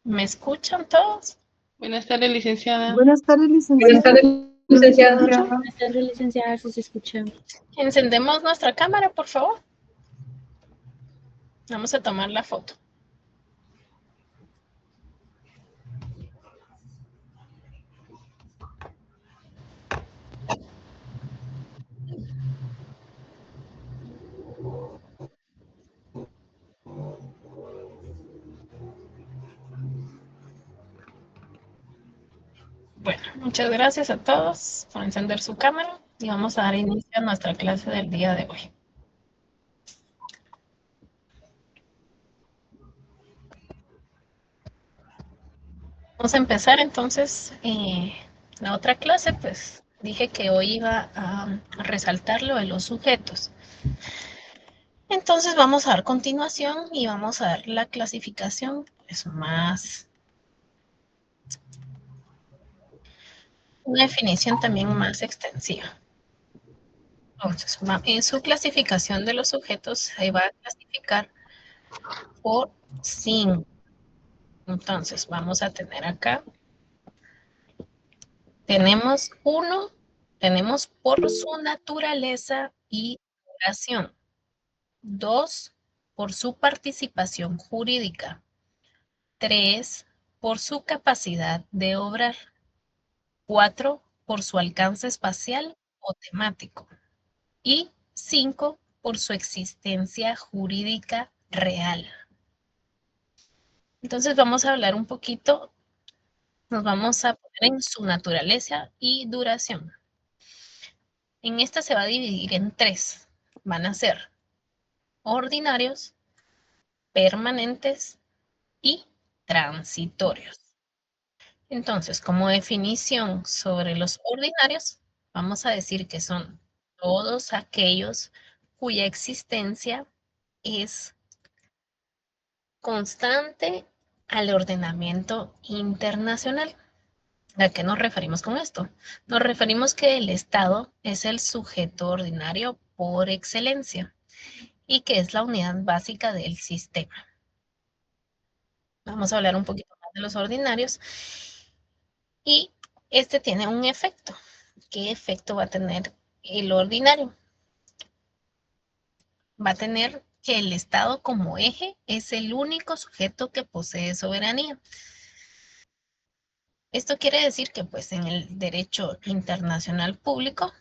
¿Me escuchan todos? Buenas tardes, licenciada. Buenas tardes, Buenas licenciada. tardes, licenciada. Buenas tardes, licenciada, si se escucha. Encendemos nuestra cámara, por favor. Vamos a tomar la foto. Bueno, muchas gracias a todos por encender su cámara y vamos a dar inicio a nuestra clase del día de hoy. Vamos a empezar entonces la otra clase, pues dije que hoy iba a resaltar lo de los sujetos. Entonces vamos a dar continuación y vamos a dar la clasificación pues, una definición también más extensiva. Entonces, en su clasificación de los sujetos se va a clasificar por 5. Entonces, vamos a tener acá, tenemos 1, tenemos por su naturaleza y duración. 2, por su participación jurídica. 3, por su capacidad de obrar. 4, por su alcance espacial o temático. Y 5, por su existencia jurídica real. Entonces vamos a hablar un poquito, nos vamos a poner en su naturaleza y duración. En esta se va a dividir en 3. Van a ser ordinarios, permanentes y transitorios. Entonces, como definición sobre los ordinarios, vamos a decir que son todos aquellos cuya existencia es constante al ordenamiento internacional. ¿A qué nos referimos con esto? Nos referimos que el Estado es el sujeto ordinario por excelencia y que es la unidad básica del sistema. Vamos a hablar un poquito más de los ordinarios y este tiene un efecto. ¿Qué efecto va a tener el ordinario? Va a tener que el Estado como eje es el único sujeto que posee soberanía. Esto quiere decir que pues en el derecho internacional público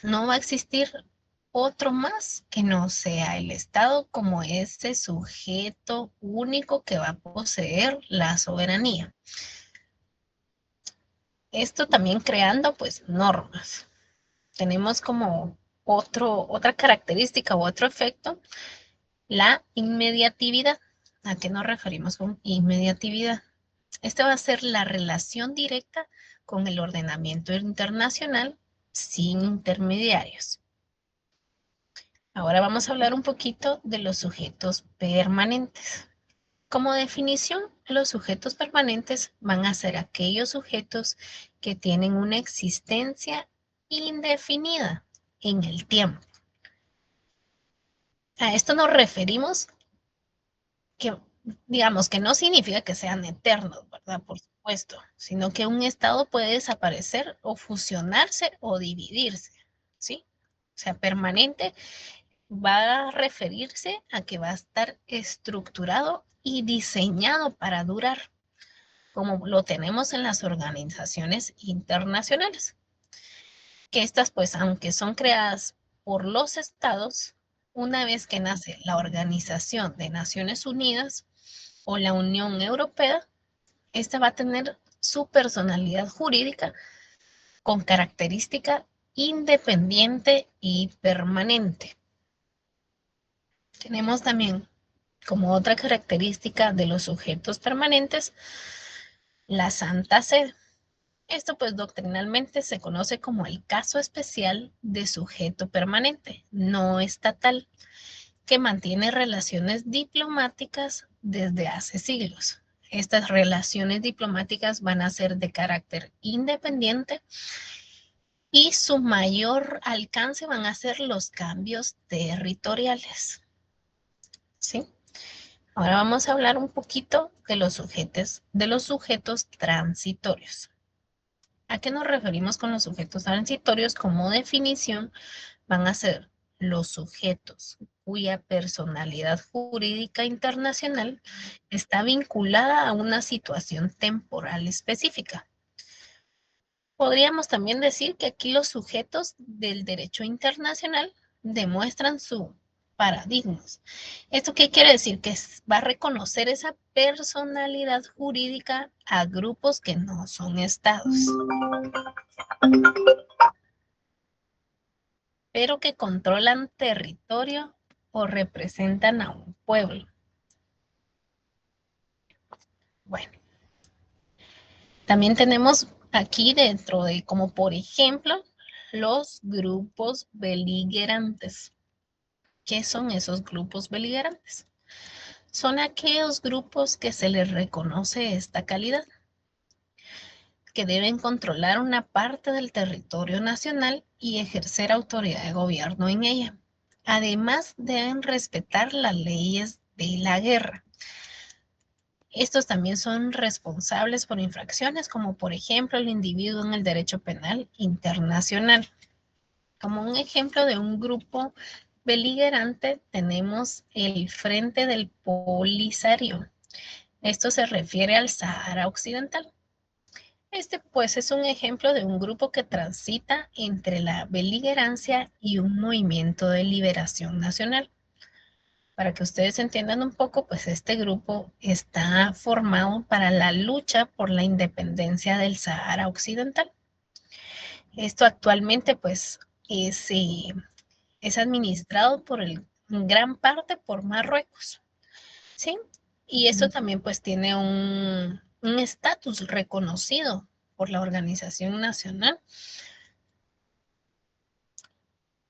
no va a existir otro más que no sea el Estado como ese sujeto único que va a poseer la soberanía. Esto también creando pues normas. Tenemos como otra característica u otro efecto, la inmediatividad. ¿A qué nos referimos con inmediatividad? Esta va a ser la relación directa con el ordenamiento internacional sin intermediarios. Ahora vamos a hablar un poquito de los sujetos permanentes. Como definición, los sujetos permanentes van a ser aquellos sujetos que tienen una existencia indefinida en el tiempo. A esto nos referimos que, digamos, que no significa que sean eternos, ¿verdad? Por supuesto, sino que un estado puede desaparecer o fusionarse o dividirse, ¿sí? O sea, permanente va a referirse a que va a estar estructurado y diseñado para durar, como lo tenemos en las organizaciones internacionales. Que estas, pues, aunque son creadas por los estados, una vez que nace la Organización de Naciones Unidas o la Unión Europea, esta va a tener su personalidad jurídica con característica independiente y permanente. Tenemos también como otra característica de los sujetos permanentes la Santa Sede. Esto pues doctrinalmente se conoce como el caso especial de sujeto permanente, no estatal, que mantiene relaciones diplomáticas desde hace siglos. Estas relaciones diplomáticas van a ser de carácter independiente y su mayor alcance van a ser los cambios territoriales. ¿Sí? Ahora vamos a hablar un poquito de los sujetos transitorios. ¿A qué nos referimos con los sujetos transitorios? Como definición, van a ser los sujetos cuya personalidad jurídica internacional está vinculada a una situación temporal específica. Podríamos también decir que aquí los sujetos del derecho internacional demuestran su paradigmas. ¿Esto qué quiere decir? Que va a reconocer esa personalidad jurídica a grupos que no son estados, pero que controlan territorio o representan a un pueblo. Bueno, también tenemos aquí dentro de, como por ejemplo, los grupos beligerantes. ¿Qué son esos grupos beligerantes? Son aquellos grupos que se les reconoce esta calidad, que deben controlar una parte del territorio nacional y ejercer autoridad de gobierno en ella. Además, deben respetar las leyes de la guerra. Estos también son responsables por infracciones como por ejemplo el individuo en el derecho penal internacional. Como un ejemplo de un grupo beligerante tenemos el Frente del Polisario. Esto se refiere al Sahara Occidental. Este pues es un ejemplo de un grupo que transita entre la beligerancia y un movimiento de liberación nacional. Para que ustedes entiendan un poco, pues este grupo está formado para la lucha por la independencia del Sahara Occidental. Esto actualmente pues es administrado en gran parte por Marruecos, ¿sí? Y esto también pues tiene un estatus reconocido por la Organización Nacional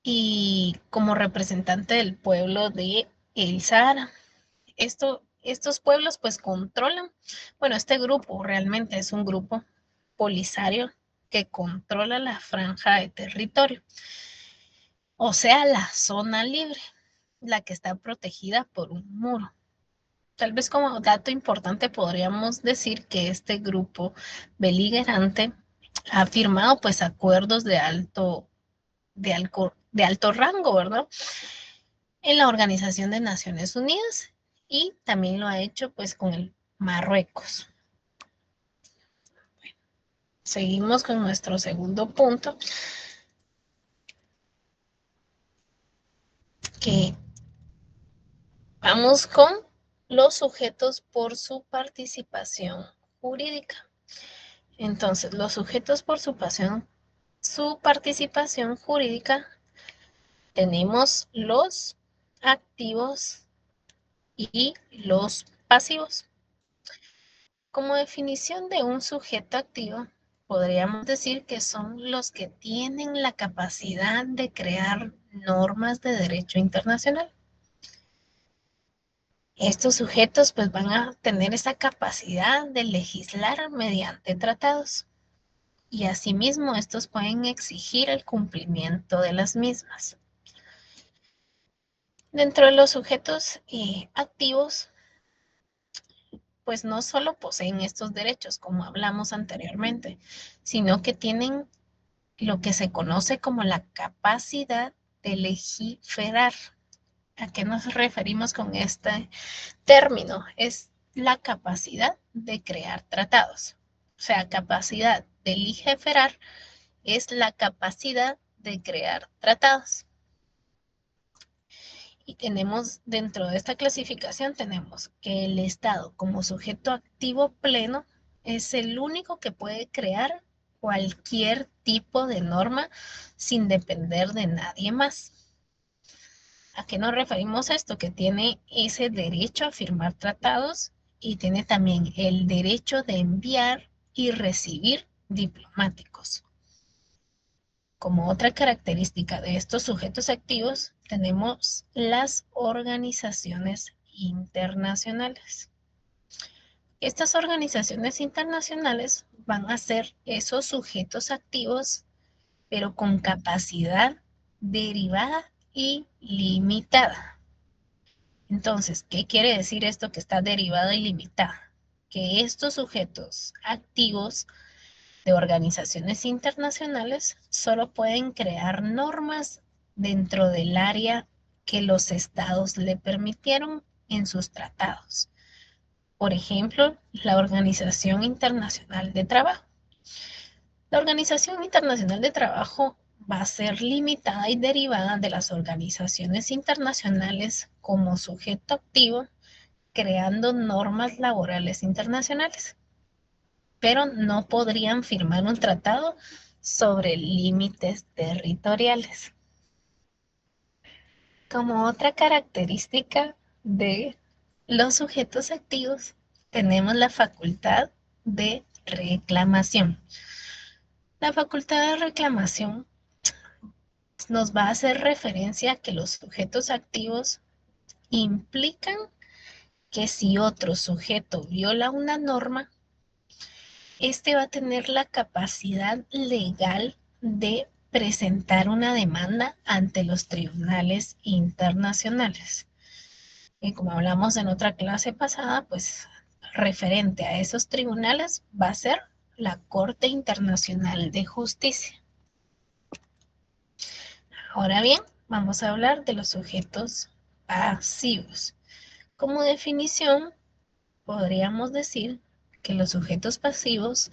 y como representante del pueblo de El Sahara. Estos pueblos pues controlan, bueno, este grupo realmente es un grupo polisario que controla la franja de territorio, o sea, la zona libre, la que está protegida por un muro. Tal vez como dato importante podríamos decir que este grupo beligerante ha firmado pues acuerdos de alto rango, ¿verdad? En la Organización de Naciones Unidas y también lo ha hecho pues con el Marruecos. Bueno, seguimos con nuestro segundo punto, que vamos con los sujetos por su participación jurídica. Entonces, los sujetos por su participación jurídica tenemos los activos y los pasivos. Como definición de un sujeto activo, podríamos decir que son los que tienen la capacidad de crear normas de derecho internacional. Estos sujetos pues van a tener esa capacidad de legislar mediante tratados y asimismo estos pueden exigir el cumplimiento de las mismas. Dentro de los sujetos activos, pues no solo poseen estos derechos, como hablamos anteriormente, sino que tienen lo que se conoce como la capacidad de legislar. ¿A qué nos referimos con este término? Es la capacidad de crear tratados. O sea, capacidad de legislar es la capacidad de crear tratados. Y tenemos dentro de esta clasificación tenemos que el Estado como sujeto activo pleno es el único que puede crear cualquier tipo de norma sin depender de nadie más. ¿A qué nos referimos esto? Que tiene ese derecho a firmar tratados y tiene también el derecho de enviar y recibir diplomáticos. Como otra característica de estos sujetos activos, tenemos las organizaciones internacionales. Estas organizaciones internacionales van a ser esos sujetos activos, pero con capacidad derivada y limitada. Entonces, ¿qué quiere decir esto que está derivada y limitada? Que estos sujetos activos de organizaciones internacionales solo pueden crear normas dentro del área que los estados le permitieron en sus tratados. Por ejemplo, la Organización Internacional de Trabajo. La Organización Internacional de Trabajo va a ser limitada y derivada de las organizaciones internacionales como sujeto activo, creando normas laborales internacionales, pero no podrían firmar un tratado sobre límites territoriales. Como otra característica de los sujetos activos, tenemos la facultad de reclamación. La facultad de reclamación nos va a hacer referencia a que los sujetos activos implican que si otro sujeto viola una norma, este va a tener la capacidad legal de presentar una demanda ante los tribunales internacionales. Y como hablamos en otra clase pasada, pues referente a esos tribunales va a ser la Corte Internacional de Justicia. Ahora bien, vamos a hablar de los sujetos pasivos. Como definición, podríamos decir que los sujetos pasivos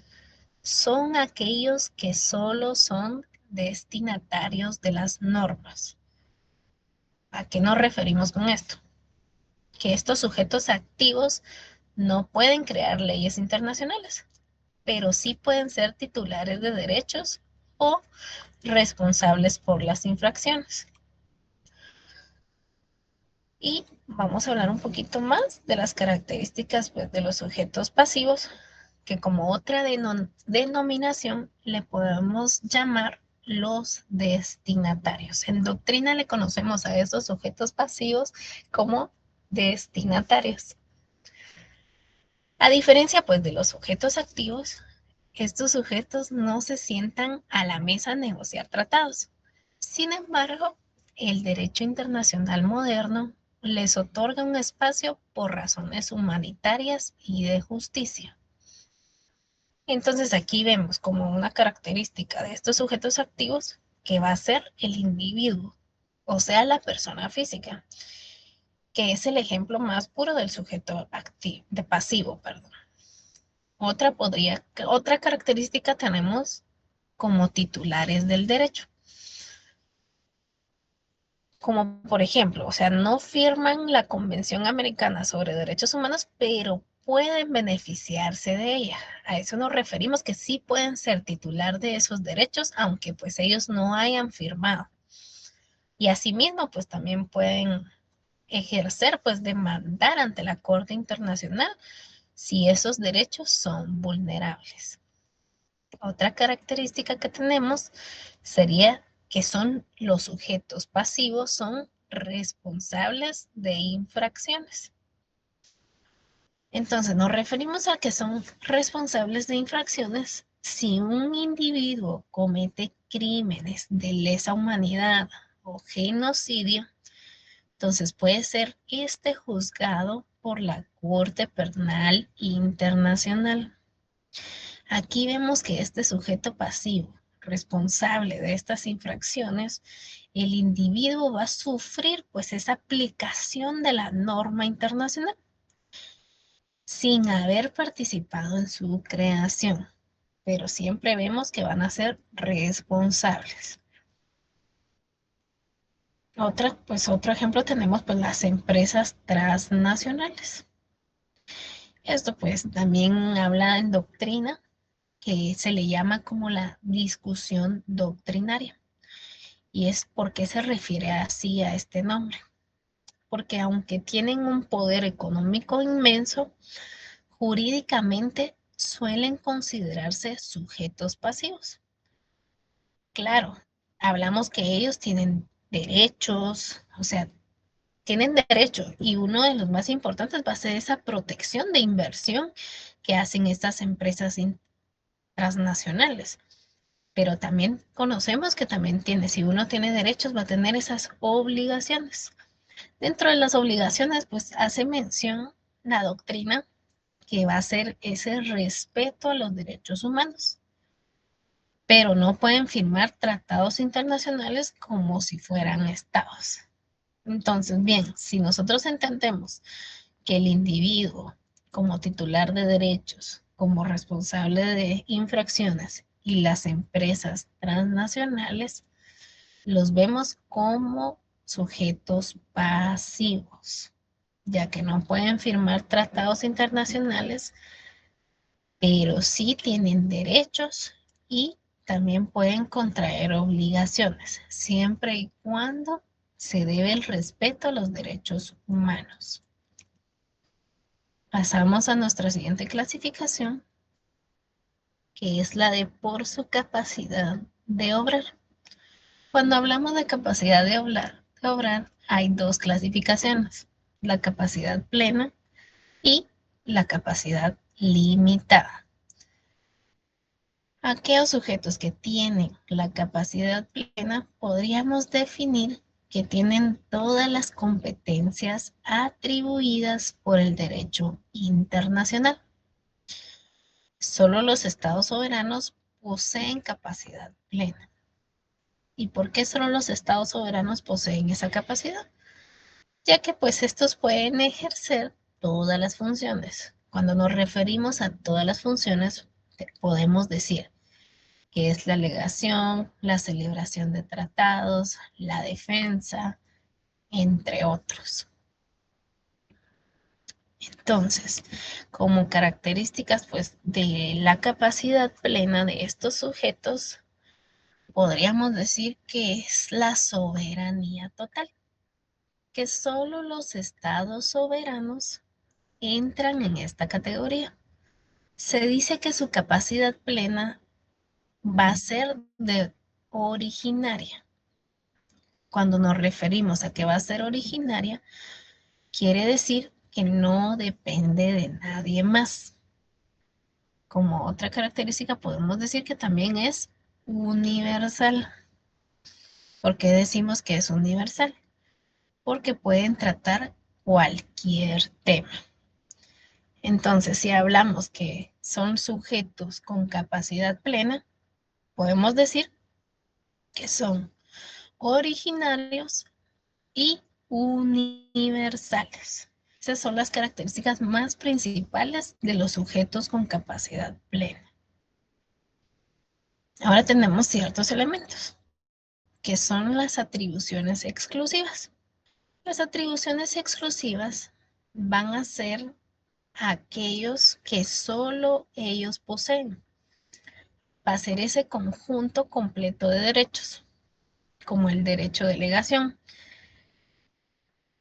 son aquellos que solo son destinatarios de las normas. ¿A qué nos referimos con esto? Que estos sujetos activos no pueden crear leyes internacionales, pero sí pueden ser titulares de derechos o responsables por las infracciones. Y vamos a hablar un poquito más de las características pues, de los sujetos pasivos, que como otra denominación le podemos llamar los destinatarios. En doctrina le conocemos a esos sujetos pasivos como destinatarios. A diferencia pues de los sujetos activos, estos sujetos no se sientan a la mesa a negociar tratados. Sin embargo, el derecho internacional moderno les otorga un espacio por razones humanitarias y de justicia. Entonces aquí vemos como una característica de estos sujetos activos que va a ser el individuo, o sea, la persona física, que es el ejemplo más puro del sujeto activo, de pasivo, perdón. Otra característica tenemos como titulares del derecho. Como por ejemplo, o sea, no firman la Convención Americana sobre Derechos Humanos, pero pueden beneficiarse de ella. A eso nos referimos que sí pueden ser titular de esos derechos, aunque pues ellos no hayan firmado. Y asimismo, pues también pueden ejercer, pues demandar ante la Corte Internacional si esos derechos son vulnerables. Otra característica que tenemos sería que son los sujetos pasivos, son responsables de infracciones. Entonces, nos referimos a que son responsables de infracciones si un individuo comete crímenes de lesa humanidad o genocidio, entonces puede ser juzgado por la Corte Penal Internacional. Aquí vemos que este sujeto pasivo, responsable de estas infracciones, el individuo va a sufrir pues esa aplicación de la norma internacional sin haber participado en su creación, pero siempre vemos que van a ser responsables. Otro ejemplo tenemos pues las empresas transnacionales. Esto pues también habla en doctrina que se le llama como la discusión doctrinaria. ¿Y es por qué se refiere así a este nombre? Porque aunque tienen un poder económico inmenso, jurídicamente suelen considerarse sujetos pasivos. Claro, hablamos que ellos tienen derechos, o sea, tienen derechos y uno de los más importantes va a ser esa protección de inversión que hacen estas empresas transnacionales. Pero también conocemos que también si uno tiene derechos, va a tener esas obligaciones. Dentro de las obligaciones, pues hace mención la doctrina que va a ser ese respeto a los derechos humanos, pero no pueden firmar tratados internacionales como si fueran estados. Entonces, bien, si nosotros entendemos que el individuo como titular de derechos, como responsable de infracciones y las empresas transnacionales, los vemos como sujetos pasivos, ya que no pueden firmar tratados internacionales, pero sí tienen derechos y también pueden contraer obligaciones, siempre y cuando se debe el respeto a los derechos humanos. Pasamos a nuestra siguiente clasificación, que es la de por su capacidad de obrar. Cuando hablamos de capacidad de obrar, hay dos clasificaciones, la capacidad plena y la capacidad limitada. Aquellos sujetos que tienen la capacidad plena podríamos definir que tienen todas las competencias atribuidas por el derecho internacional. Solo los estados soberanos poseen capacidad plena. ¿Y por qué solo los estados soberanos poseen esa capacidad? Ya que pues estos pueden ejercer todas las funciones. Cuando nos referimos a todas las funciones, podemos decir que es la alegación, la celebración de tratados, la defensa, entre otros. Entonces, como características pues de la capacidad plena de estos sujetos, podríamos decir que es la soberanía total, que solo los estados soberanos entran en esta categoría. Se dice que su capacidad plena va a ser de originaria. Cuando nos referimos a que va a ser originaria, quiere decir que no depende de nadie más. Como otra característica podemos decir que también es universal. ¿Por qué decimos que es universal? Porque pueden tratar cualquier tema. Entonces, si hablamos que son sujetos con capacidad plena, podemos decir que son originarios y universales. Esas son las características más principales de los sujetos con capacidad plena. Ahora tenemos ciertos elementos, que son las atribuciones exclusivas. Las atribuciones exclusivas van a ser aquellos que solo ellos poseen. Va a ser ese conjunto completo de derechos, como el derecho de delegación.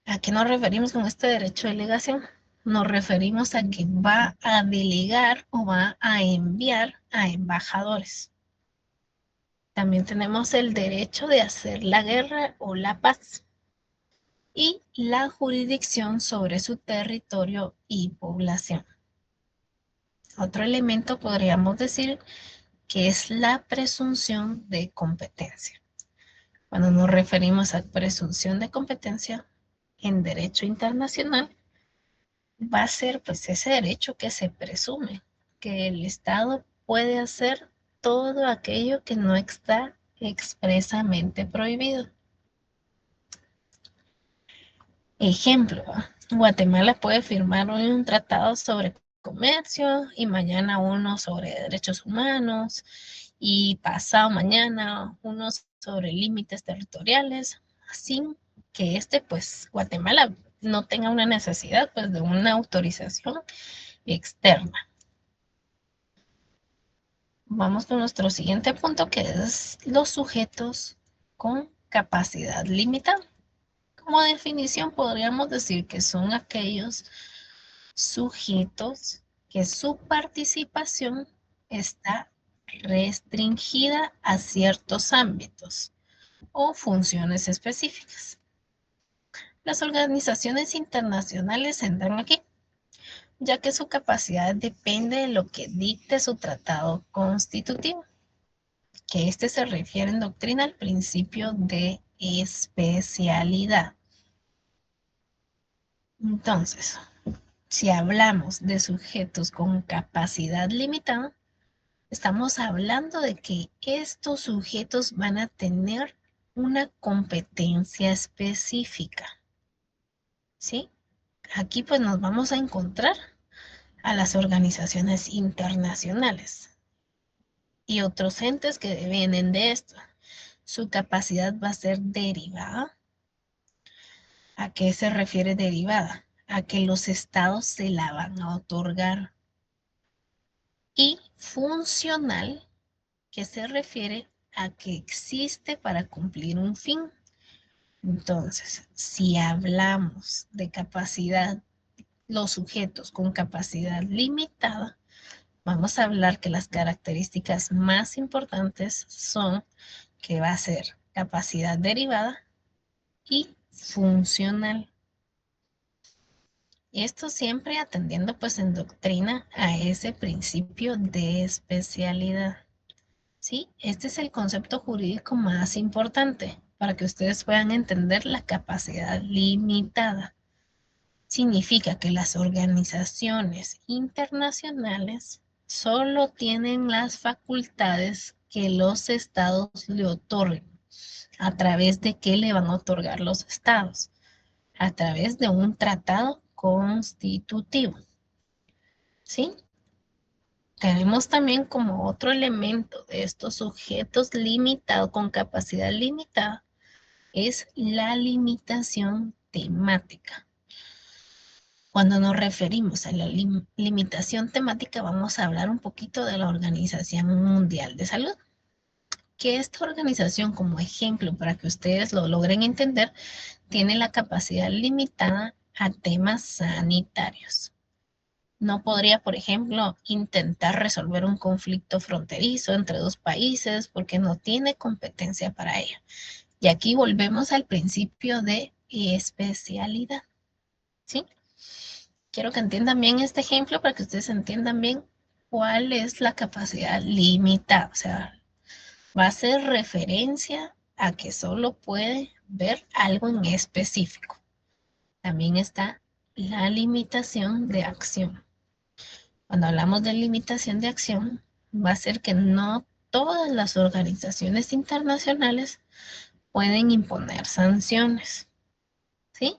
¿A qué nos referimos con este derecho de delegación? Nos referimos a que va a delegar o va a enviar a embajadores. También tenemos el derecho de hacer la guerra o la paz y la jurisdicción sobre su territorio y población. Otro elemento podríamos decir que es la presunción de competencia. Cuando nos referimos a presunción de competencia en derecho internacional, va a ser pues ese derecho que se presume, que el Estado puede hacer todo aquello que no está expresamente prohibido. Ejemplo, Guatemala puede firmar hoy un tratado sobre comercio y mañana uno sobre derechos humanos y pasado mañana uno sobre límites territoriales, sin que pues Guatemala no tenga una necesidad pues de una autorización externa. Vamos con nuestro siguiente punto, que es los sujetos con capacidad limitada. Como definición podríamos decir que son aquellos sujetos que su participación está restringida a ciertos ámbitos o funciones específicas. Las organizaciones internacionales entran aquí, ya que su capacidad depende de lo que dicte su tratado constitutivo, que este se refiere en doctrina al principio de especialidad. Entonces, si hablamos de sujetos con capacidad limitada, estamos hablando de que estos sujetos van a tener una competencia específica, ¿sí? Aquí pues nos vamos a encontrar a las organizaciones internacionales y otros entes que vienen de esto. Su capacidad va a ser derivada. ¿A qué se refiere derivada? A que los estados se la van a otorgar. Y funcional, que se refiere a que existe para cumplir un fin. Entonces, si hablamos de capacidad, los sujetos con capacidad limitada, vamos a hablar que las características más importantes son que va a ser capacidad derivada y funcional. Esto siempre atendiendo pues en doctrina a ese principio de especialidad. ¿Sí? Este es el concepto jurídico más importante para que ustedes puedan entender la capacidad limitada. Significa que las organizaciones internacionales solo tienen las facultades que los estados le otorguen. ¿A través de qué le van a otorgar los estados? A través de un tratado constitutivo. ¿Sí? Tenemos también como otro elemento de estos sujetos limitados con capacidad limitada es la limitación temática. Cuando nos referimos a la limitación temática, vamos a hablar un poquito de la Organización Mundial de Salud, que esta organización, como ejemplo para que ustedes lo logren entender, tiene la capacidad limitada a temas sanitarios. No podría, por ejemplo, intentar resolver un conflicto fronterizo entre dos países porque no tiene competencia para ello. Y aquí volvemos al principio de especialidad, ¿sí? Quiero que entiendan bien este ejemplo para que ustedes entiendan bien cuál es la capacidad limitada. O sea, va a hacer referencia a que solo puede ver algo en específico. También está la limitación de acción. Cuando hablamos de limitación de acción, va a ser que no todas las organizaciones internacionales pueden imponer sanciones, ¿sí?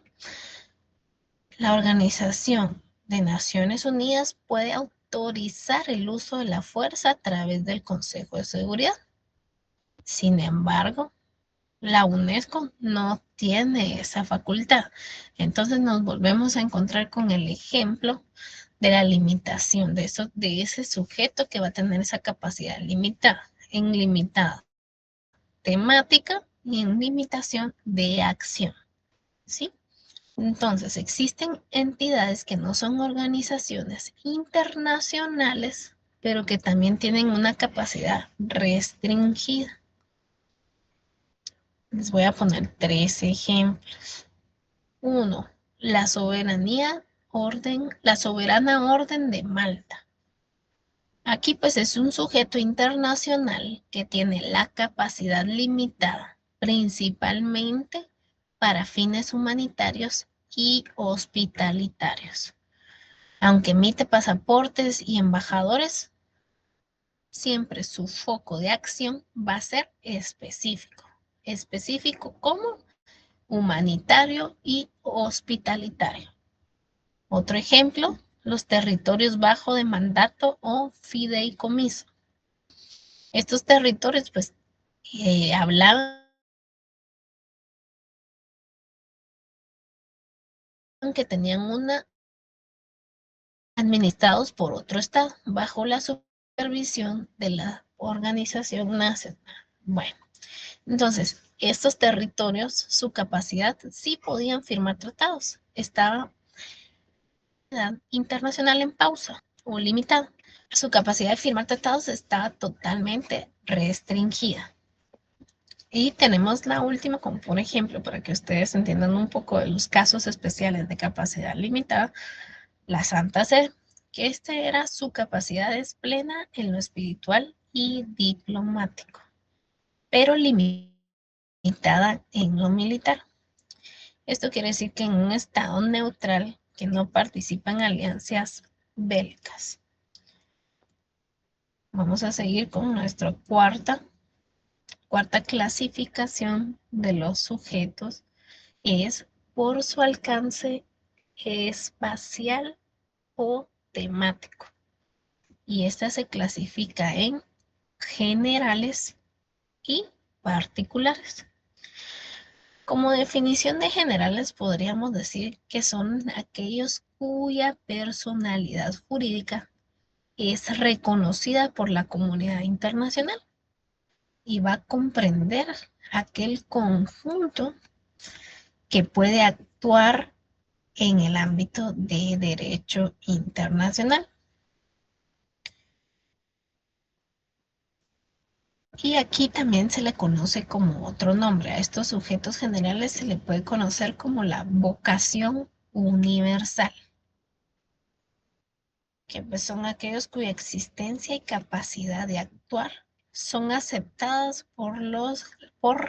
La Organización de Naciones Unidas puede autorizar el uso de la fuerza a través del Consejo de Seguridad. Sin embargo, la UNESCO no tiene esa facultad. Entonces nos volvemos a encontrar con el ejemplo de la limitación de ese sujeto que va a tener esa capacidad limitada, en limitada temática y en limitación de acción, ¿sí? Entonces, existen entidades que no son organizaciones internacionales, pero que también tienen una capacidad restringida. Les voy a poner 3 ejemplos. 1. La soberana orden de Malta. Aquí pues es un sujeto internacional que tiene la capacidad limitada, principalmente para fines humanitarios y hospitalitarios. Aunque emite pasaportes y embajadores, siempre su foco de acción va a ser específico. Específico como humanitario y hospitalitario. Otro ejemplo, los territorios bajo de mandato o fideicomiso. Estos territorios, pues, hablaban que tenían una administrados por otro estado, bajo la supervisión de la Organización Nacional. Bueno, entonces, estos territorios, su capacidad, sí podían firmar tratados. Estaba internacional en pausa o limitada. Su capacidad de firmar tratados está totalmente restringida. Y tenemos la última como por ejemplo, para que ustedes entiendan un poco de los casos especiales de capacidad limitada, la Santa Sede, que era su capacidad es plena en lo espiritual y diplomático, pero limitada en lo militar. Esto quiere decir que en un estado neutral que no participa en alianzas bélicas. Vamos a seguir con nuestra cuarta clasificación de los sujetos. Es por su alcance espacial o temático. Y esta se clasifica en generales y particulares. Como definición de generales podríamos decir que son aquellos cuya personalidad jurídica es reconocida por la comunidad internacional y va a comprender aquel conjunto que puede actuar en el ámbito de derecho internacional. Y aquí también se le conoce como otro nombre. A estos sujetos generales se le puede conocer como la vocación universal, que pues son aquellos cuya existencia y capacidad de actuar son aceptadas por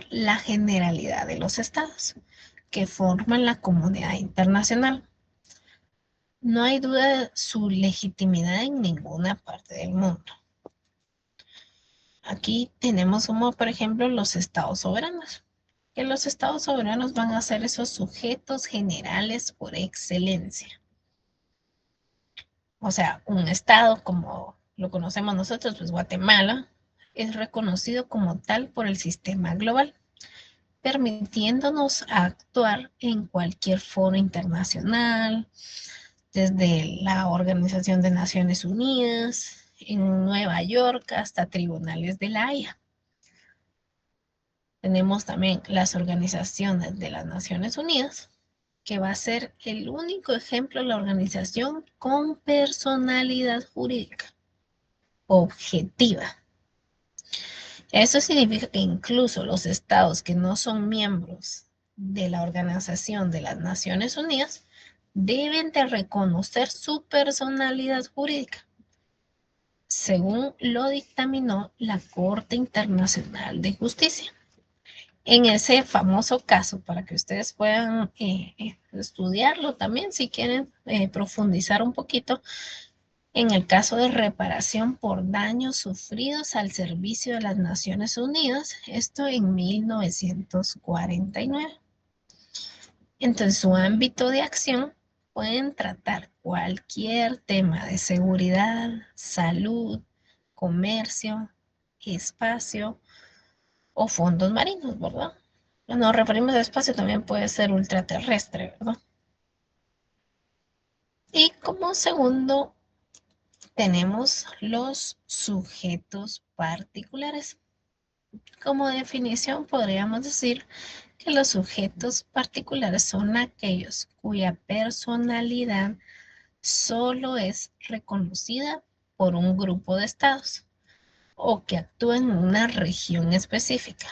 la generalidad de los estados que forman la comunidad internacional. No hay duda de su legitimidad en ninguna parte del mundo. Aquí tenemos como, por ejemplo, los estados soberanos, que los estados soberanos van a ser esos sujetos generales por excelencia. O sea, un estado como lo conocemos nosotros, pues Guatemala, es reconocido como tal por el sistema global, permitiéndonos actuar en cualquier foro internacional, desde la Organización de Naciones Unidas, en Nueva York, hasta tribunales de La Haya. Tenemos también las organizaciones de las Naciones Unidas, que va a ser el único ejemplo de la organización con personalidad jurídica objetiva. Eso significa que incluso los estados que no son miembros de la Organización de las Naciones Unidas deben de reconocer su personalidad jurídica, según lo dictaminó la Corte Internacional de Justicia. En ese famoso caso, para que ustedes puedan estudiarlo también, si quieren profundizar un poquito, en el caso de reparación por daños sufridos al servicio de las Naciones Unidas, esto en 1949. Entonces, su ámbito de acción pueden tratar cualquier tema de seguridad, salud, comercio, espacio o fondos marinos, ¿verdad? Nos referimos a espacio, también puede ser ultraterrestre, ¿verdad? Y como segundo, tenemos los sujetos particulares. Como definición, podríamos decir que los sujetos particulares son aquellos cuya personalidad solo es reconocida por un grupo de estados o que actúan en una región específica.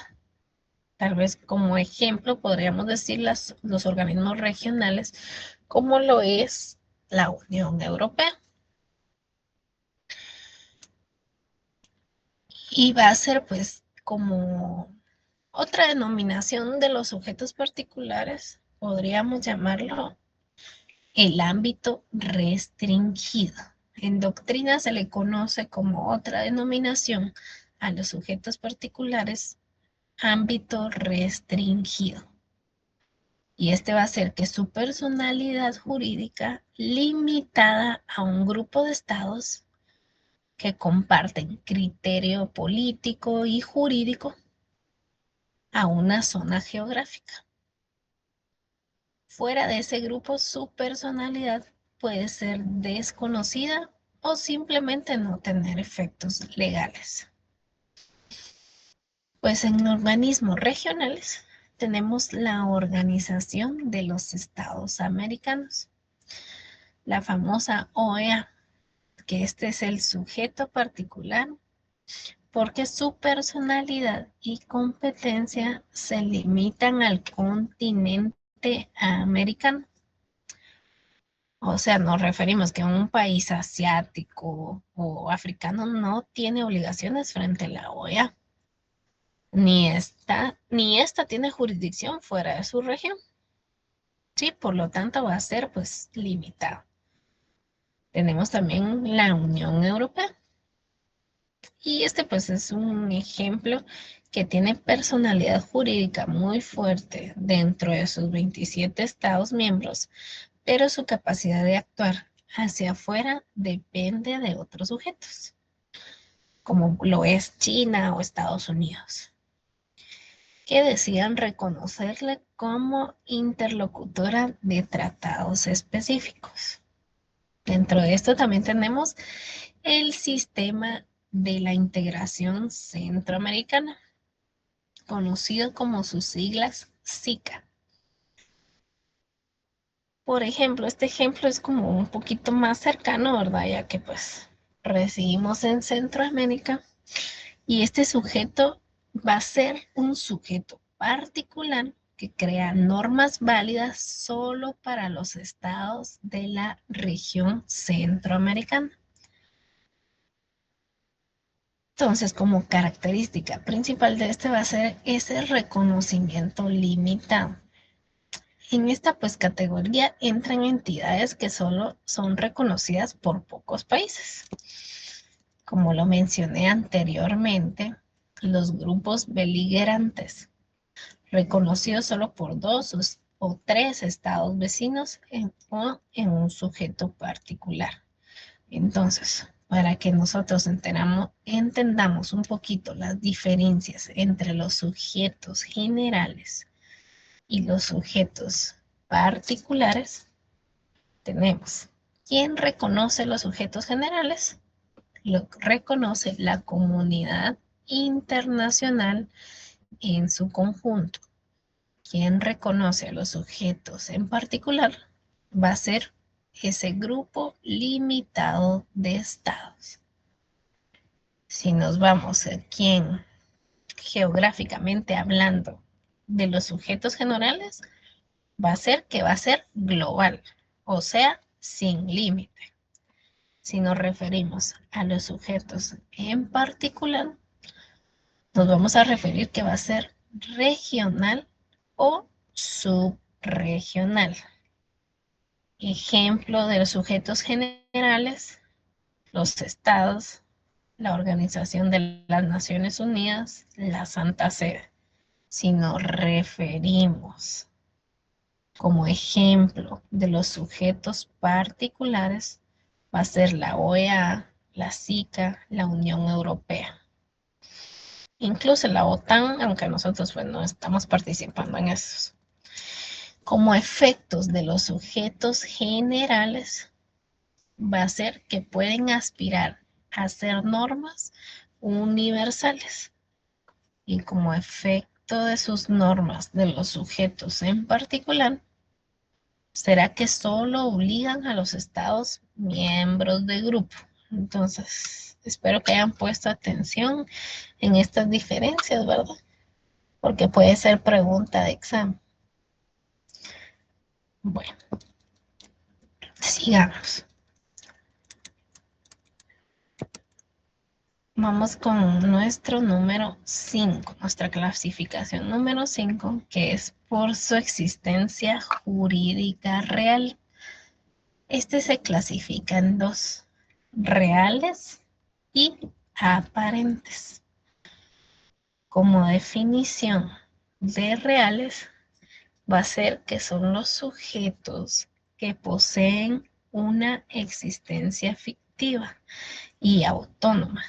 Tal vez como ejemplo podríamos decir los organismos regionales, como lo es la Unión Europea. Y va a ser pues como otra denominación de los sujetos particulares, podríamos llamarlo el ámbito restringido. En doctrina se le conoce como otra denominación a los sujetos particulares, ámbito restringido. Y este va a ser que su personalidad jurídica limitada a un grupo de estados que comparten criterio político y jurídico a una zona geográfica. Fuera de ese grupo, su personalidad puede ser desconocida o simplemente no tener efectos legales. Pues en organismos regionales tenemos la Organización de los Estados Americanos, la famosa OEA, que este es el sujeto particular porque su personalidad y competencia se limitan al continente americano. O sea, nos referimos que un país asiático o africano no tiene obligaciones frente a la OEA. Ni esta tiene jurisdicción fuera de su región. Sí, por lo tanto va a ser pues limitado. Tenemos también la Unión Europea. Y este pues es un ejemplo que tiene personalidad jurídica muy fuerte dentro de sus 27 estados miembros, pero su capacidad de actuar hacia afuera depende de otros sujetos, como lo es China o Estados Unidos, que decían reconocerle como interlocutora de tratados específicos. Dentro de esto también tenemos el sistema de la integración centroamericana, conocido como sus siglas SICA. Por ejemplo, este ejemplo es como un poquito más cercano, ¿verdad? Ya que pues residimos en Centroamérica y este sujeto va a ser un sujeto particular que crea normas válidas solo para los estados de la región centroamericana. Entonces, como característica principal de este va a ser ese reconocimiento limitado. En esta pues categoría entran entidades que solo son reconocidas por pocos países. Como lo mencioné anteriormente, los grupos beligerantes, reconocidos solo por 2 o 3 estados vecinos o en un sujeto particular. Entonces, para que nosotros entendamos un poquito las diferencias entre los sujetos generales y los sujetos particulares, tenemos ¿quién reconoce los sujetos generales? Lo reconoce la comunidad internacional en su conjunto. ¿Quién reconoce a los sujetos en particular? Va a ser ese grupo limitado de estados. Si nos vamos aquí geográficamente hablando de los sujetos generales, va a ser global, o sea, sin límite. Si nos referimos a los sujetos en particular, nos vamos a referir que va a ser regional o subregional. Ejemplo de los sujetos generales, los estados, la Organización de las Naciones Unidas, la Santa Sede. Si nos referimos como ejemplo de los sujetos particulares, va a ser la OEA, la SICA, la Unión Europea. Incluso la OTAN, aunque nosotros pues, no estamos participando en esos. Como efectos de los sujetos generales, va a ser que pueden aspirar a ser normas universales. Y como efecto de sus normas de los sujetos en particular, será que solo obligan a los estados miembros del grupo. Entonces, espero que hayan puesto atención en estas diferencias, ¿verdad? Porque puede ser pregunta de examen. Bueno, sigamos. Vamos con nuestro número 5, nuestra clasificación número 5, que es por su existencia jurídica real. Este se clasifica en 2, reales y aparentes. Como definición de reales, va a ser que son los sujetos que poseen una existencia fictiva y autónoma,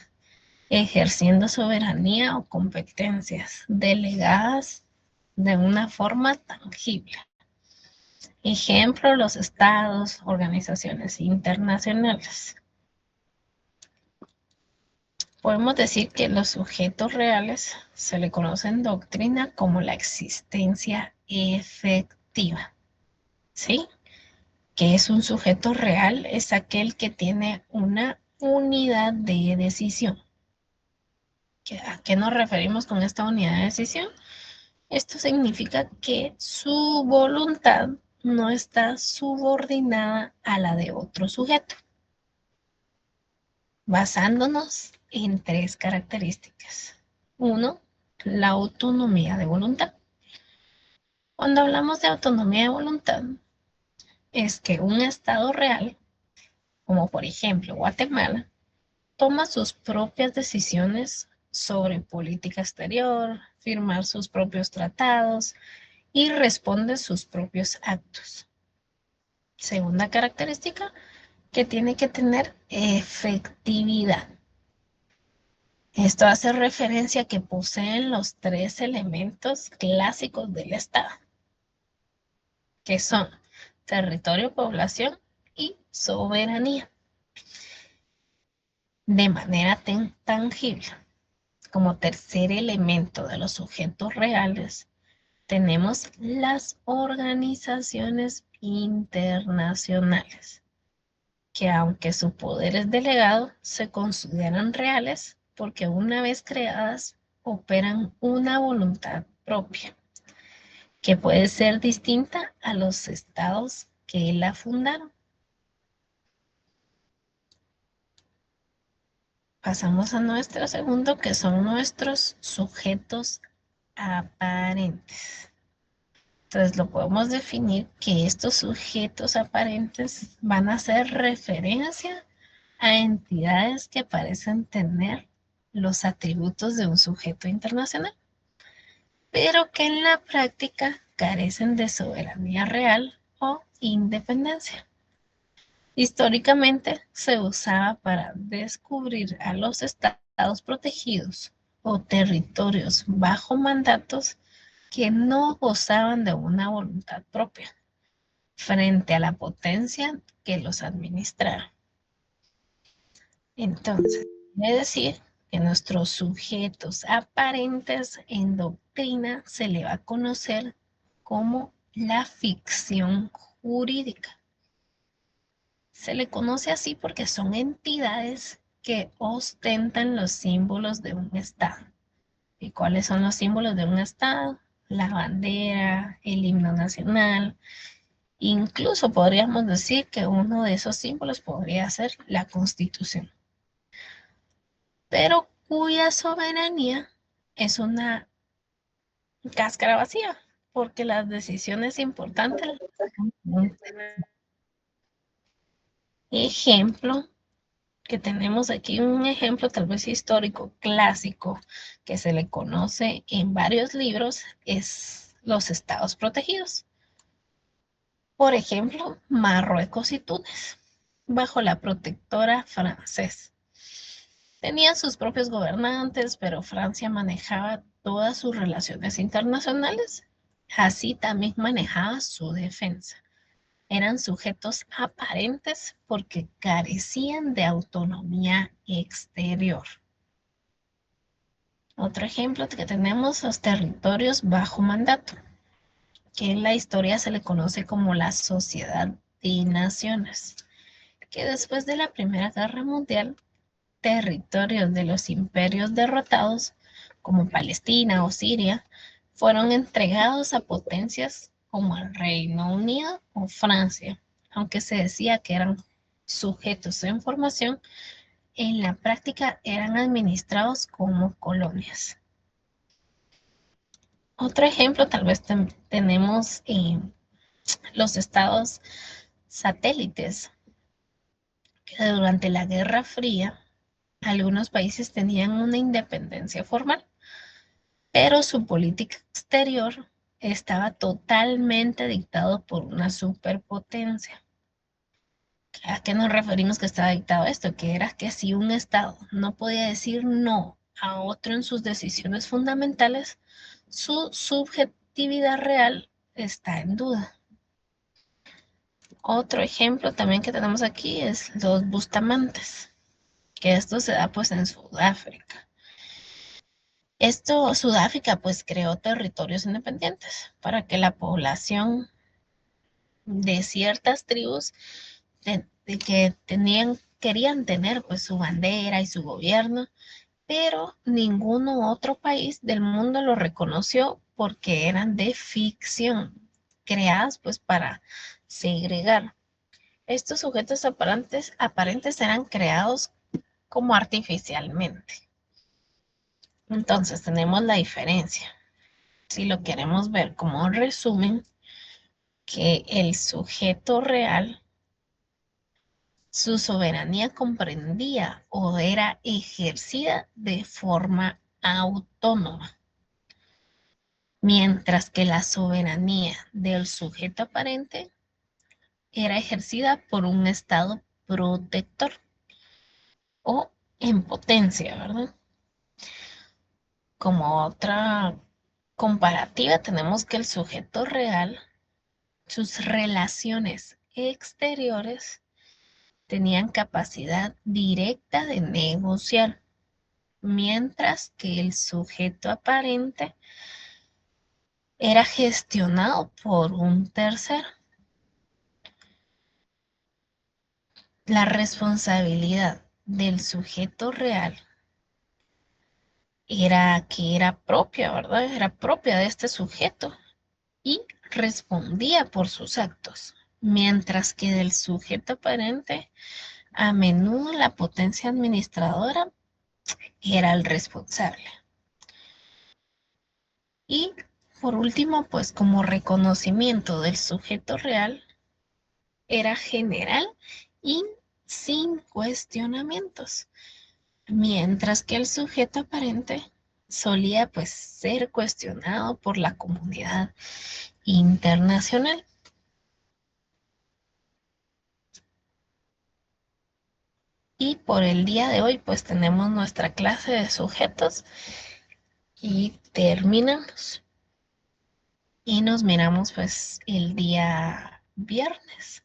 ejerciendo soberanía o competencias delegadas de una forma tangible. Ejemplo, los estados, organizaciones internacionales. Podemos decir que los sujetos reales se le conoce en doctrina como la existencia efectiva, ¿sí? Que es un sujeto real, es aquel que tiene una unidad de decisión. ¿A qué nos referimos con esta unidad de decisión? Esto significa que su voluntad no está subordinada a la de otro sujeto, basándonos en 3 características. 1, la autonomía de voluntad. Cuando hablamos de autonomía de voluntad, es que un Estado real, como por ejemplo Guatemala, toma sus propias decisiones sobre política exterior, firmar sus propios tratados y responde sus propios actos. Segunda característica, que tiene que tener efectividad. Esto hace referencia a que poseen los 3 elementos clásicos del Estado, que son territorio, población y soberanía. De manera tangible, como tercer elemento de los sujetos reales, tenemos las organizaciones internacionales, que aunque su poder es delegado, se consideran reales porque una vez creadas operan una voluntad propia, que puede ser distinta a los estados que la fundaron. Pasamos a nuestro segundo, que son nuestros sujetos aparentes. Entonces lo podemos definir que estos sujetos aparentes van a hacer referencia a entidades que parecen tener los atributos de un sujeto internacional, pero que en la práctica carecen de soberanía real o independencia. Históricamente se usaba para descubrir a los estados protegidos o territorios bajo mandatos que no gozaban de una voluntad propia frente a la potencia que los administraba. Entonces, quiere decir que nuestros sujetos aparentes en doctrina se le va a conocer como la ficción jurídica. Se le conoce así porque son entidades que ostentan los símbolos de un Estado. ¿Y cuáles son los símbolos de un Estado? La bandera, el himno nacional. Incluso podríamos decir que uno de esos símbolos podría ser la Constitución, pero cuya soberanía es una cáscara vacía, porque las decisiones importantes. Ejemplo, que tenemos aquí un ejemplo tal vez histórico clásico que se le conoce en varios libros, es los estados protegidos. Por ejemplo, Marruecos y Túnez, bajo la protectora francesa. Tenían sus propios gobernantes, pero Francia manejaba todas sus relaciones internacionales. Así también manejaba su defensa. Eran sujetos aparentes porque carecían de autonomía exterior. Otro ejemplo que tenemos, los territorios bajo mandato, que en la historia se le conoce como la Sociedad de Naciones, que después de la Primera Guerra Mundial, territorios de los imperios derrotados, como Palestina o Siria, fueron entregados a potencias como el Reino Unido o Francia, aunque se decía que eran sujetos en formación, en la práctica eran administrados como colonias. Otro ejemplo, tal vez tenemos los estados satélites, que durante la Guerra Fría algunos países tenían una independencia formal, pero su política exterior estaba totalmente dictado por una superpotencia. ¿A qué nos referimos que estaba dictado esto? Que era que si un Estado no podía decir no a otro en sus decisiones fundamentales, su subjetividad real está en duda. Otro ejemplo también que tenemos aquí es los Bustamantes, que esto se da pues en Sudáfrica. Sudáfrica pues creó territorios independientes para que la población de ciertas tribus que querían tener pues su bandera y su gobierno, pero ningún otro país del mundo lo reconoció porque eran de ficción, creadas pues para segregar. Estos sujetos aparentes eran creados como artificialmente. Entonces tenemos la diferencia. si lo queremos ver como resumen, que el sujeto real, su soberanía comprendía o era ejercida de forma autónoma, mientras que la soberanía del sujeto aparente era ejercida por un estado protector o en potencia, ¿verdad? Como otra comparativa, tenemos que el sujeto real, sus relaciones exteriores tenían capacidad directa de negociar, mientras que el sujeto aparente era gestionado por un tercero. La responsabilidad del sujeto real era propia, ¿verdad? Era propia de este sujeto y respondía por sus actos, mientras que del sujeto aparente, a menudo la potencia administradora era el responsable. Y por último, pues como reconocimiento del sujeto real, era general y sin cuestionamientos, mientras que el sujeto aparente solía pues ser cuestionado por la comunidad internacional. Y por el día de hoy pues tenemos nuestra clase de sujetos y terminamos. Y nos miramos pues el día viernes.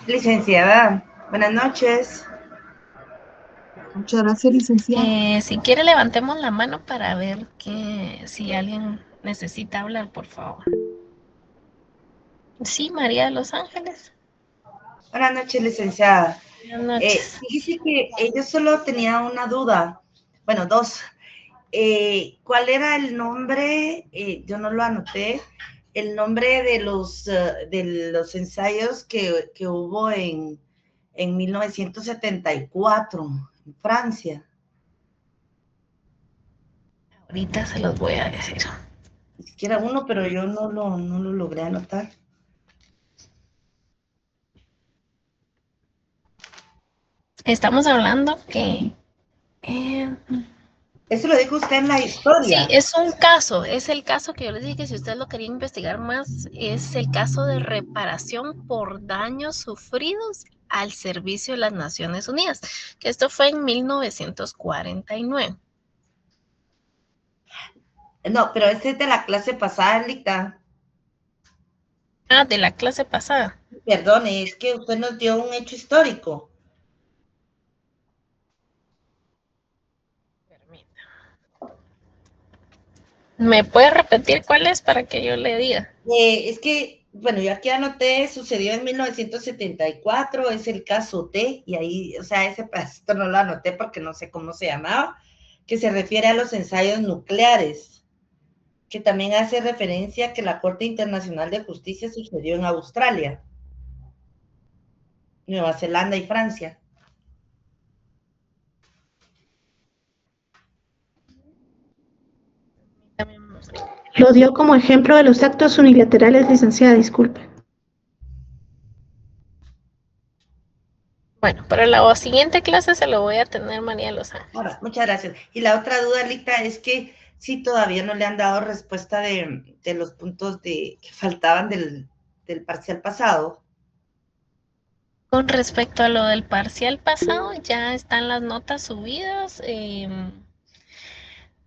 Licenciada, buenas noches. Muchas gracias, licenciada. Si quiere levantemos la mano para ver si alguien necesita hablar, por favor. Sí, María de los Ángeles. Buenas noches, licenciada. Buenas noches. Fíjese que yo solo tenía una duda, bueno, dos. ¿Cuál era el nombre? Yo no lo anoté. El nombre de los ensayos que hubo en 1974 en Francia. Ahorita se los voy a decir. Ni siquiera uno, pero yo no lo logré anotar. Estamos hablando que... Eso lo dijo usted en la historia. Sí, es un caso, es el caso que yo les dije que si usted lo quería investigar más, es el caso de reparación por daños sufridos al servicio de las Naciones Unidas, que esto fue en 1949. No, pero este es de la clase pasada, Lita. Ah, de la clase pasada. Perdone, es que usted nos dio un hecho histórico. ¿Me puede repetir cuál es para que yo le diga? Es que, bueno, yo aquí anoté, sucedió en 1974, es el caso T, y ahí, o sea, ese pedacito no lo anoté porque no sé cómo se llamaba, que se refiere a los ensayos nucleares, que también hace referencia a que la Corte Internacional de Justicia sucedió en Australia, Nueva Zelanda y Francia. Lo dio como ejemplo de los actos unilaterales, licenciada, disculpe. Bueno, para la siguiente clase se lo voy a tener María de los Ángeles. Ahora, muchas gracias. Y la otra duda, Lita, es que sí todavía no le han dado respuesta de los puntos que faltaban del parcial pasado. Con respecto a lo del parcial pasado, ya están las notas subidas.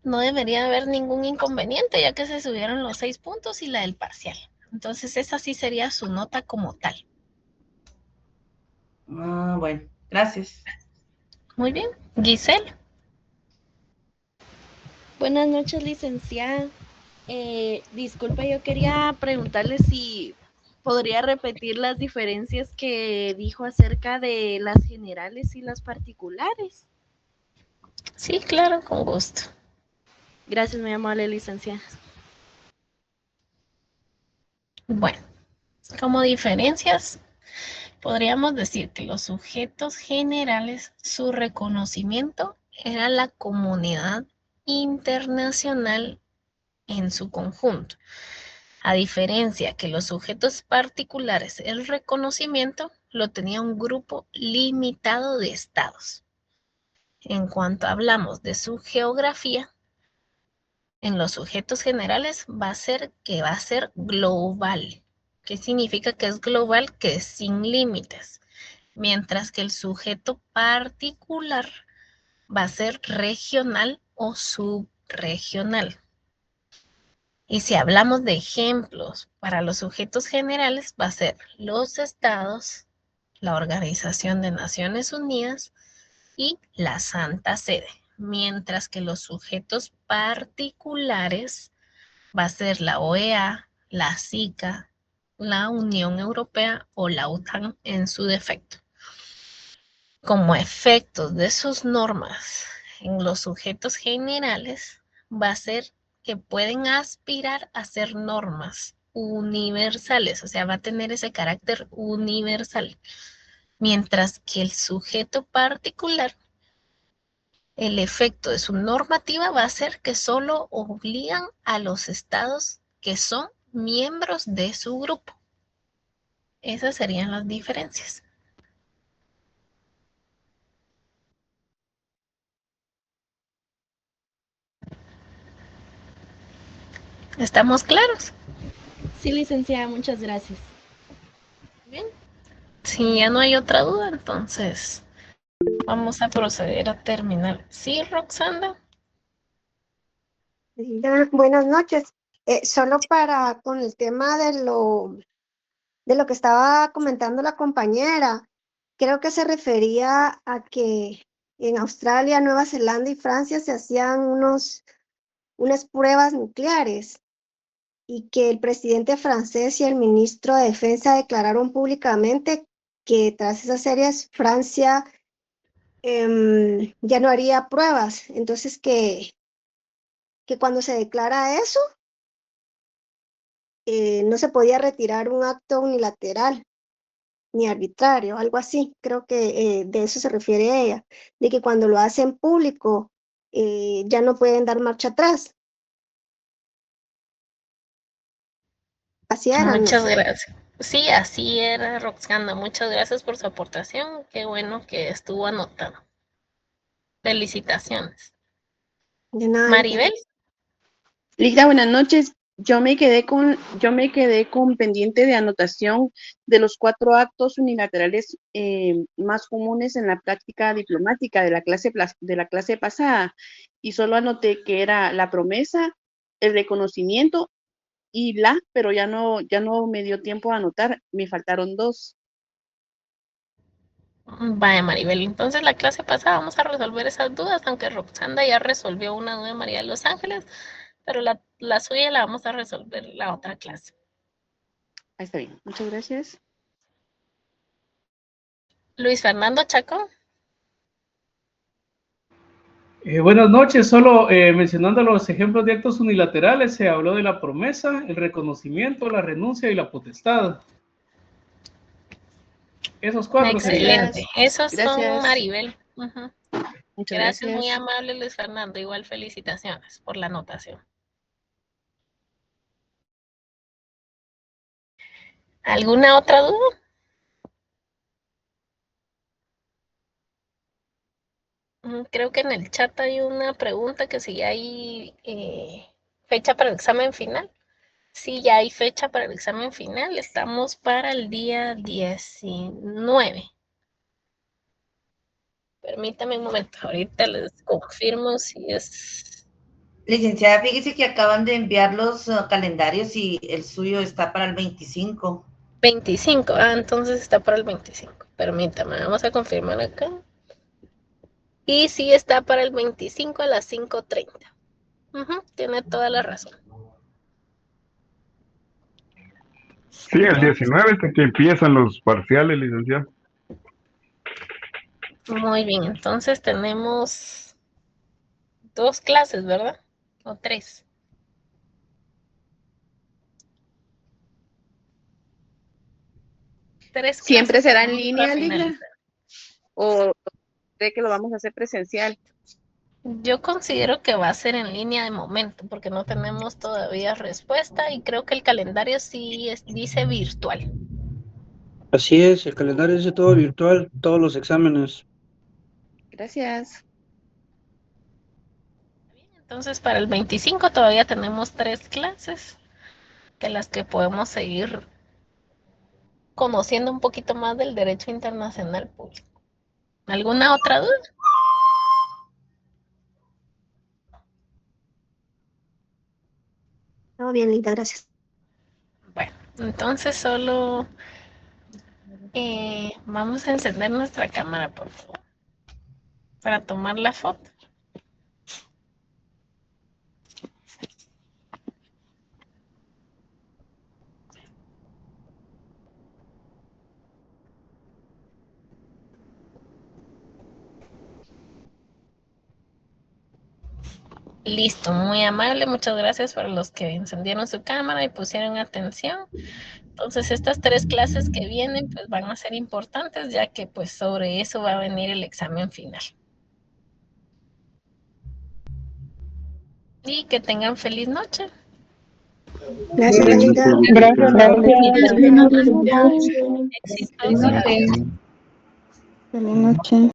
No debería haber ningún inconveniente, ya que se subieron los 6 puntos y la del parcial. Entonces, esa sí sería su nota como tal. Ah, bueno, gracias. Muy bien. Giselle. Buenas noches, licenciada. Disculpe, yo quería preguntarle si podría repetir las diferencias que dijo acerca de las generales y las particulares. Sí, claro, con gusto. Gracias, muy amable, licenciada. Bueno, como diferencias, podríamos decir que los sujetos generales, su reconocimiento era la comunidad internacional en su conjunto. A diferencia que los sujetos particulares, el reconocimiento lo tenía un grupo limitado de estados. En cuanto hablamos de su geografía, en los sujetos generales va a ser global. ¿Qué significa que es global? Que es sin límites. Mientras que el sujeto particular va a ser regional o subregional. Y si hablamos de ejemplos para los sujetos generales, va a ser los estados, la Organización de Naciones Unidas y la Santa Sede. Mientras que los sujetos particulares va a ser la OEA, la SICA, la Unión Europea o la OTAN en su defecto. Como efectos de sus normas en los sujetos generales, va a ser que pueden aspirar a ser normas universales, o sea, va a tener ese carácter universal, mientras que el sujeto particular, el efecto de su normativa va a ser que solo obligan a los estados que son miembros de su grupo. Esas serían las diferencias. ¿Estamos claros? Sí, licenciada, muchas gracias. Bien. Si ya no hay otra duda, entonces vamos a proceder a terminar. ¿Sí, Roxanda? Buenas noches. Solo con el tema de lo que estaba comentando la compañera, creo que se refería a que en Australia, Nueva Zelanda y Francia se hacían unas pruebas nucleares y que el presidente francés y el ministro de Defensa declararon públicamente que tras esas series Francia ya no haría pruebas. Entonces que cuando se declara eso, no se podía retirar un acto unilateral ni arbitrario, algo así. Creo que de eso se refiere ella, de que cuando lo hacen público ya no pueden dar marcha atrás. Así era, no Muchas sé. gracias. Sí, así era, Roxana. Muchas gracias por su aportación. Qué bueno que estuvo anotado. Felicitaciones. De nada, Maribel. Lisa, buenas noches. Yo me quedé con pendiente de anotación de los 4 actos unilaterales más comunes en la práctica diplomática de la clase pasada, y solo anoté que era la promesa, el reconocimiento pero ya no me dio tiempo a anotar, me faltaron 2. Vaya, Maribel. Entonces, la clase pasada vamos a resolver esas dudas, aunque Roxanda ya resolvió una duda de María de Los Ángeles, pero la suya la vamos a resolver la otra clase. Está bien, muchas gracias. Luis Fernando Chacón. Buenas noches, solo mencionando los ejemplos de actos unilaterales, se habló de la promesa, el reconocimiento, la renuncia y la potestad. Esos 4 Excelente. serían. Esos son Gracias. Maribel. Muchas Gracias, muy gracias. amable Luis Fernando. Igual felicitaciones por la anotación. ¿Alguna otra duda? Creo que en el chat hay una pregunta que si hay fecha para el examen final. Sí, ya hay fecha para el examen final. Estamos para el día 19. Permítame un momento. Ahorita les confirmo si es... Licenciada, fíjese que acaban de enviar los calendarios y el suyo está para el 25. 25. Entonces está para el 25. Permítame, vamos a confirmar acá. Y sí está para el 25 a las 5:30. Tiene toda la razón. Sí, el 19 es que empiezan los parciales, licenciado. Muy bien, entonces tenemos 2 clases, ¿verdad? O 3. ¿Siempre será en línea, Lila? ¿O cree que lo vamos a hacer presencial? Yo considero que va a ser en línea de momento, porque no tenemos todavía respuesta y creo que el calendario sí dice virtual. Así es, el calendario dice todo virtual, todos los exámenes. Gracias. Entonces, para el 25 todavía tenemos 3 clases, que las que podemos seguir conociendo un poquito más del derecho internacional público. ¿Alguna otra duda? Todo bien, Linda, gracias. Bueno, entonces solo vamos a encender nuestra cámara, por favor, para tomar la foto. Listo, muy amable, muchas gracias para los que encendieron su cámara y pusieron atención. Entonces, estas 3 clases que vienen, pues van a ser importantes, ya que pues sobre eso va a venir el examen final. Y que tengan feliz noche. Gracias, Linda. Exitoso. Feliz noche.